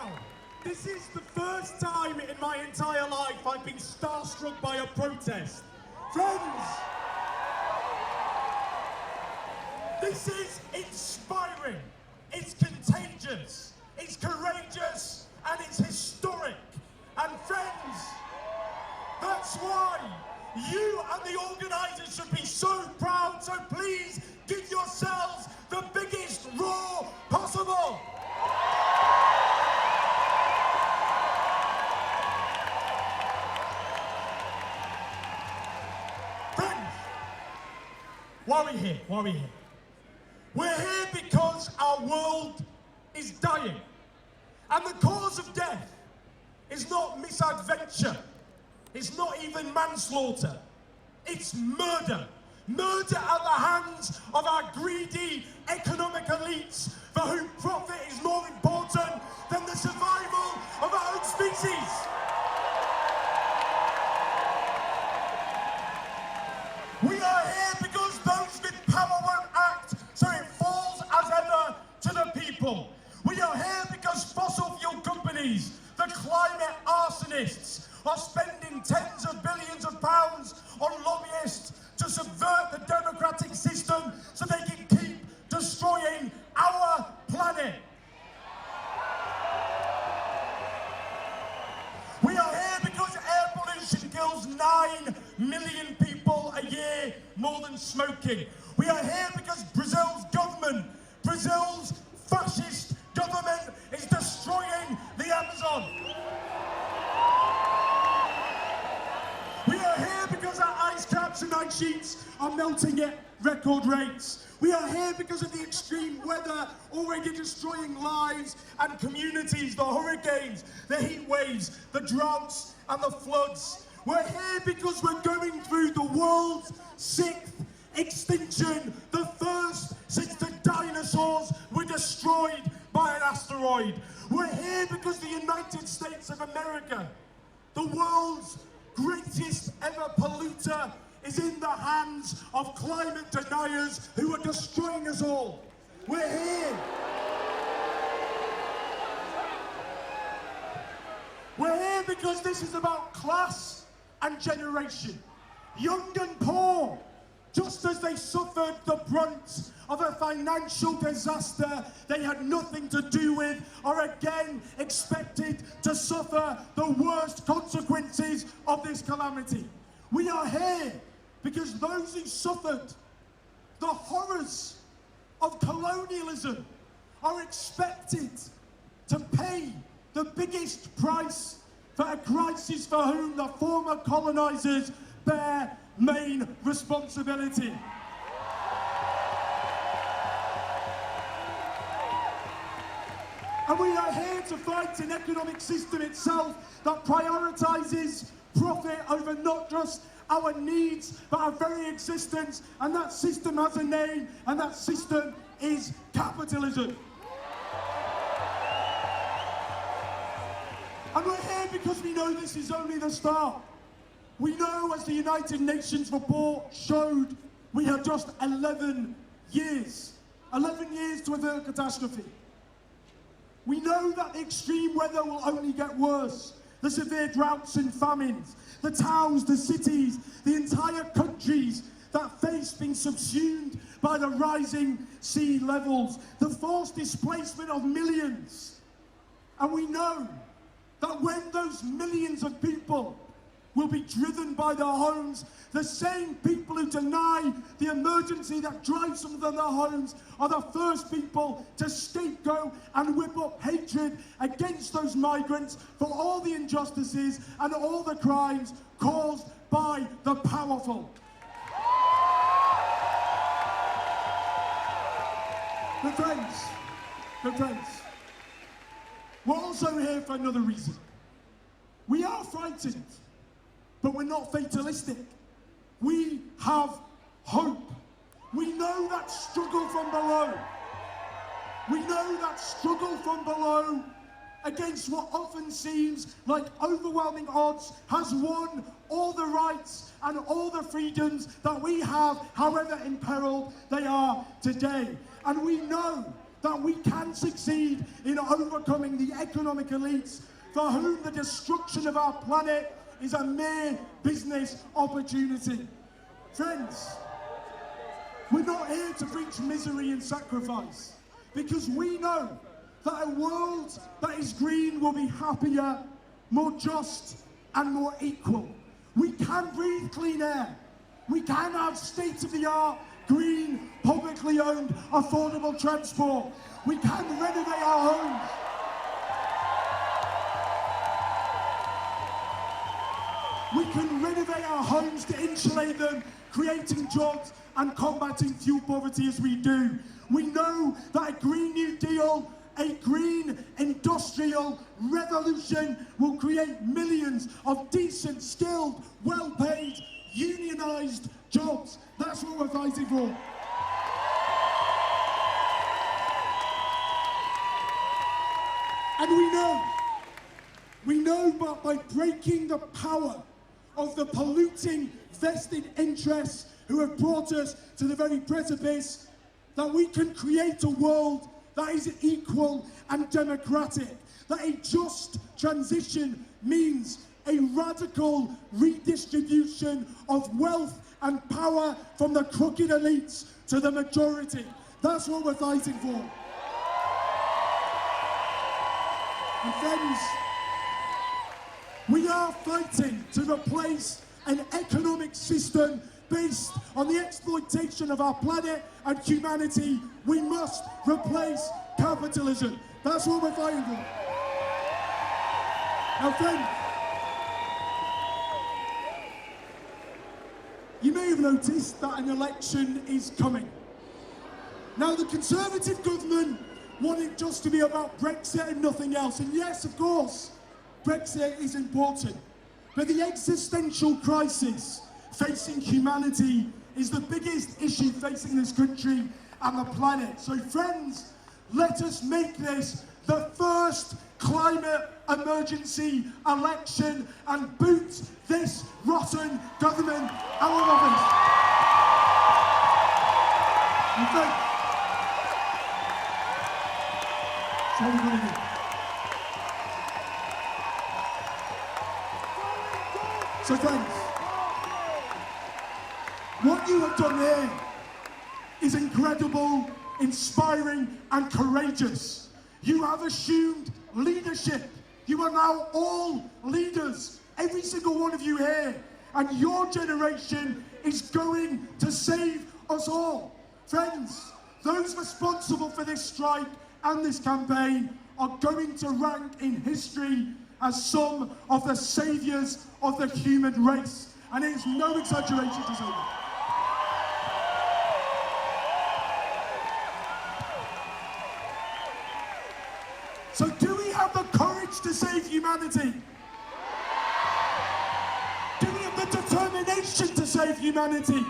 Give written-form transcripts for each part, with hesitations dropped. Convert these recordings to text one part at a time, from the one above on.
Wow! This is the first time in my entire life I've been starstruck by a protest. Friends, this is inspiring, it's contagious, it's courageous, and it's historic. And friends, that's why you and the organisers should be so proud, so please give yourselves the biggest roar possible. Friends, why are we here? Why are we here? We're here because our world is dying. And the cause of death is not misadventure. It's not even manslaughter. It's murder. Murder at the hands of our greedy economic elites for whom profit is more important than the survival of our own species. We are here because those with power won't act, so it falls as ever to the people. We are here because fossil fuel companies, the climate arsonists, are spending tens of billions of pounds on lobbyists to subvert the democratic system so they can keep destroying our planet. We are here because air pollution kills 9 million people a year more than smoking. We are here because Brazil's government, Brazil's fascist government, is destroying the Amazon. We are here because our ice caps and ice sheets are melting at record rates. We are here because of the extreme weather already destroying lives and communities, the hurricanes, the heat waves, the droughts and the floods. We're here because we're going through the world's 6th extinction, the first since the dinosaurs were destroyed by an asteroid. We're here because the United States of America, the world's greatest ever polluter, is in the hands of climate deniers who are destroying us all. We're here. We're here because this is about class and generation. Young and poor, just as they suffered the brunt of a financial disaster they had nothing to do with, are again expected to suffer the worst consequences of this calamity. We are here because those who suffered the horrors of colonialism are expected to pay the biggest price for a crisis for whom the former colonizers bear main responsibility. And we are here to fight an economic system itself that prioritizes profit over not just our needs, but our very existence. And that system has a name, and that system is capitalism. And we're here because we know this is only the start. We know, as the United Nations report showed, we have just 11 years to avert catastrophe. We know that the extreme weather will only get worse. The severe droughts and famines, the towns, the cities, the entire countries that face being subsumed by the rising sea levels, the forced displacement of millions. And we know that when those millions of people will be driven by their homes, the same people who deny the emergency that drives them from their homes are the first people to scapegoat and whip up hatred against those migrants for all the injustices and all the crimes caused by the powerful. But friends, we're also here for another reason. We are frightened, but we're not fatalistic. We have hope. We know that struggle from below. We know that struggle from below against what often seems like overwhelming odds has won all the rights and all the freedoms that we have, however imperiled they are today. And we know that we can succeed in overcoming the economic elites for whom the destruction of our planet is a mere business opportunity. Friends, we're not here to preach misery and sacrifice, because we know that a world that is green will be happier, more just, and more equal. We can breathe clean air. We can have state-of-the-art, green, publicly owned, affordable transport. We can renovate our homes. We can renovate our homes to insulate them, creating jobs and combating fuel poverty as we do. We know that a Green New Deal, a green industrial revolution will create millions of decent, skilled, well-paid, unionised jobs. That's what we're fighting for. And we know that by breaking the power of the polluting vested interests who have brought us to the very precipice, that we can create a world that is equal and democratic, that a just transition means a radical redistribution of wealth and power from the crooked elites to the majority. That's what we're fighting for. And friends, we are fighting to replace an economic system based on the exploitation of our planet and humanity. We must replace capitalism. That's what we're fighting for. Now friends, you may have noticed that an election is coming. Now the Conservative government want it just to be about Brexit and nothing else. And yes, of course, Brexit is important. But the existential crisis facing humanity is the biggest issue facing this country and the planet. So friends, let us make this the first climate emergency election and boot this rotten government out of office. And friends, so friends, what you have done here is incredible, inspiring, and courageous. You have assumed leadership. You are now all leaders, every single one of you here, and your generation is going to save us all. Friends, those responsible for this strike and this campaign are going to rank in history as some of the saviours of the human race. And it is no exaggeration to say that. So do we have the courage to save humanity? Do we have the determination to save humanity?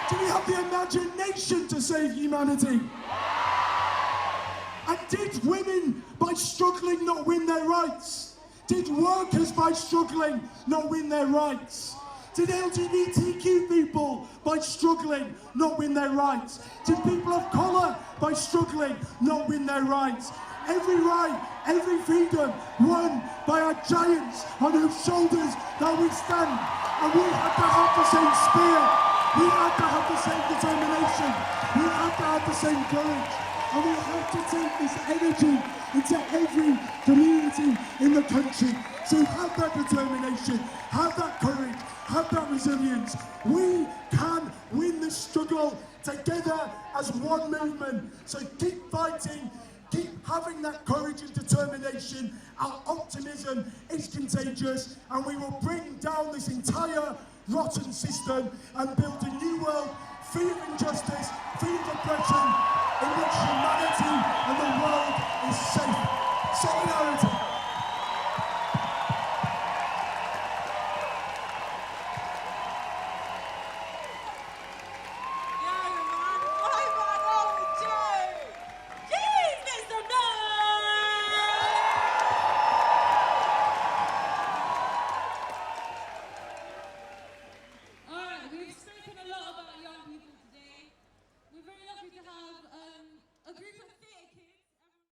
Do we have the imagination to save humanity? And did women, by struggling, not win their rights? Did workers, by struggling, not win their rights? Did LGBTQ people, by struggling, not win their rights? Did people of colour, by struggling, not win their rights? Every right, every freedom won by our giants on whose shoulders that we stand. And we have to have the same spirit. We have to have the same determination. We have to have the same courage. And we have to take this energy into every community in the country. So have that determination, have that courage, have that resilience. We can win this struggle together as one movement. So keep fighting, keep having that courage and determination. Our optimism is contagious, and we will bring down this entire rotten system and build a new world free of injustice, free of oppression, in which humanity and the world